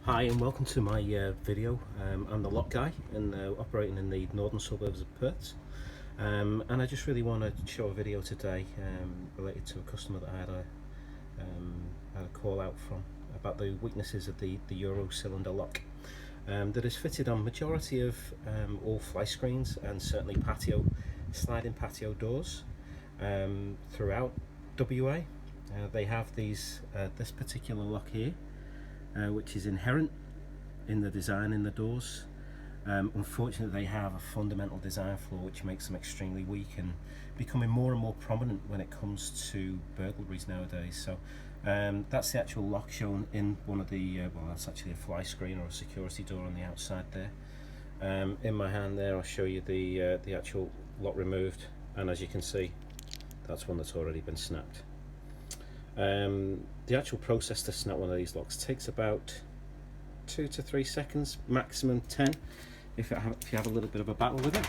Hi and welcome to my video. I'm the lock guy and operating in the northern suburbs of Perth, and I just really want to show a video today related to a customer that I had a call out from about the weaknesses of the Euro cylinder lock that is fitted on majority of all fly screens and certainly sliding patio doors throughout WA. They have this particular lock here, which is inherent in the design in the doors. Unfortunately, they have a fundamental design flaw which makes them extremely weak and becoming more and more prominent when it comes to burglaries nowadays. So that's the actual lock shown in one of the well, that's actually a fly screen or a security door on the outside there. In my hand there I'll show you the actual lock removed, and as you can see, that's one that's already been snapped. The actual process to snap one of these locks takes about 2 to 3 seconds, maximum 10 if you have a little bit of a battle with it.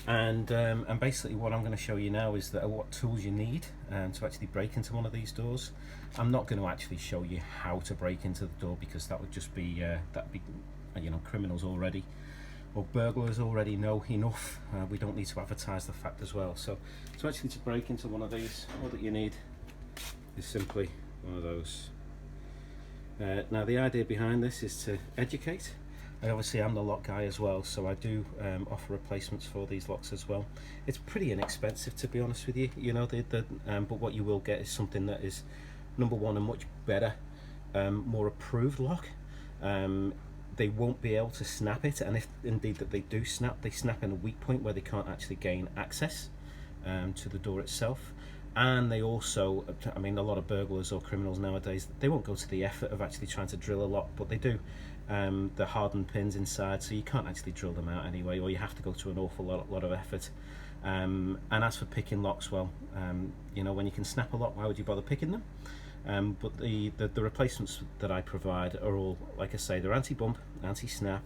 And basically what I'm going to show you now is that what tools you need to actually break into one of these doors. I'm not going to actually show you how to break into the door, because that would just be criminals already, or burglars already know enough. We don't need to advertise the fact as well. So actually to break into one of these, all that you need is simply one of those. Now the idea behind this is to educate. I obviously am the lock guy as well, so I do offer replacements for these locks as well. It's pretty inexpensive, to be honest with you, but what you will get is something that is, number one, a much better, more approved lock. They won't be able to snap it, and if indeed that they do snap, they snap in a weak point where they can't actually gain access to the door itself. And they also, I mean, a lot of burglars or criminals nowadays, they won't go to the effort of actually trying to drill a lock, but they do the hardened pins inside, so you can't actually drill them out anyway, or you have to go to an awful lot of effort. And as for picking locks, well, when you can snap a lock, why would you bother picking them? But the replacements that I provide are all, like I say, they're anti-bump, anti-snap,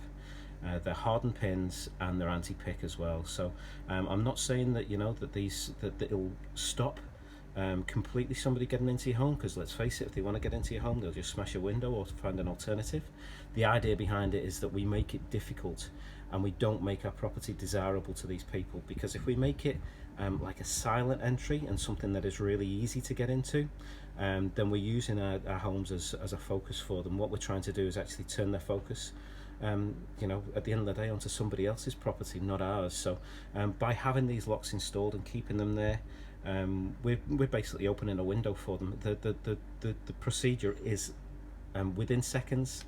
they're hardened pins, and they're anti-pick as well. So I'm not saying that that it'll stop completely somebody getting into your home, because let's face it, if they want to get into your home, they'll just smash a window or find an alternative. The idea behind it is that we make it difficult and we don't make our property desirable to these people, because if we make it like a silent entry and something that is really easy to get into, then we're using our homes as a focus for them. What we're trying to do is actually turn their focus at the end of the day onto somebody else's property, not ours. So by having these locks installed and keeping them there, we're basically opening a window for them. The procedure is within seconds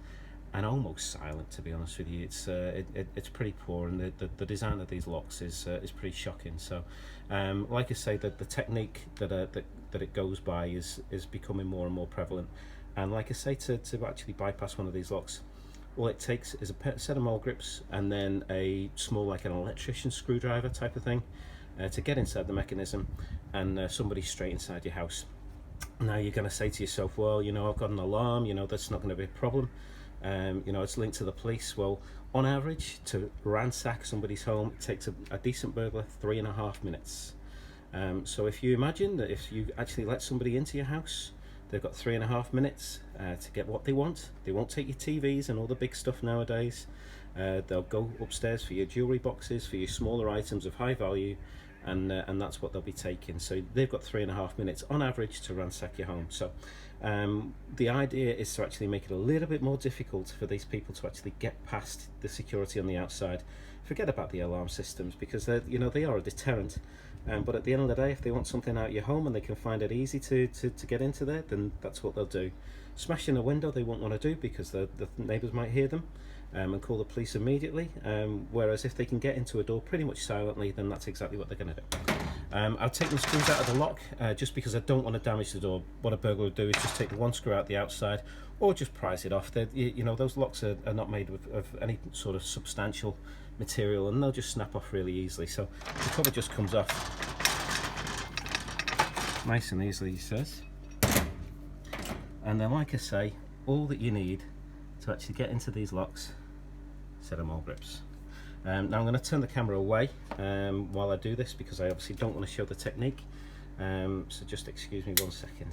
and almost silent, to be honest with you. It's pretty poor, and the design of these locks is pretty shocking. So like I say, that the technique that it goes by is becoming more and more prevalent. And like I say, to actually bypass one of these locks, all it takes is a set of mole grips and then a small, like an electrician screwdriver type of thing, to get inside the mechanism, and somebody's straight inside your house. Now you're going to say to yourself, well, I've got an alarm, that's not going to be a problem, it's linked to the police. Well, on average, to ransack somebody's home, it takes a decent burglar 3.5 minutes. So if you imagine that if you actually let somebody into your house, they've got 3.5 minutes to get what they want. They won't take your TVs and all the big stuff nowadays. They'll go upstairs for your jewelry boxes, for your smaller items of high value, and that's what they'll be taking. So they've got 3.5 minutes on average to ransack your home. So the idea is to actually make it a little bit more difficult for these people to actually get past the security on the outside. Forget about the alarm systems, because they are a deterrent. But at the end of the day, if they want something out of your home and they can find it easy to get into there, then that's what they'll do. Smashing a window they won't want to do, because the neighbours might hear them and call the police immediately. Whereas if they can get into a door pretty much silently, then that's exactly what they're going to do. I've taken the screws out of the lock just because I don't want to damage the door. What a burglar would do is just take the one screw out the outside, or just prise it off. Those locks are not made of any sort of substantial material, and they'll just snap off really easily. So the cover just comes off nice and easily, he says. And then, like I say, all that you need to actually get into these locks, set of mole grips. Now I'm going to turn the camera away while I do this, because I obviously don't want to show the technique. So just excuse me 1 second.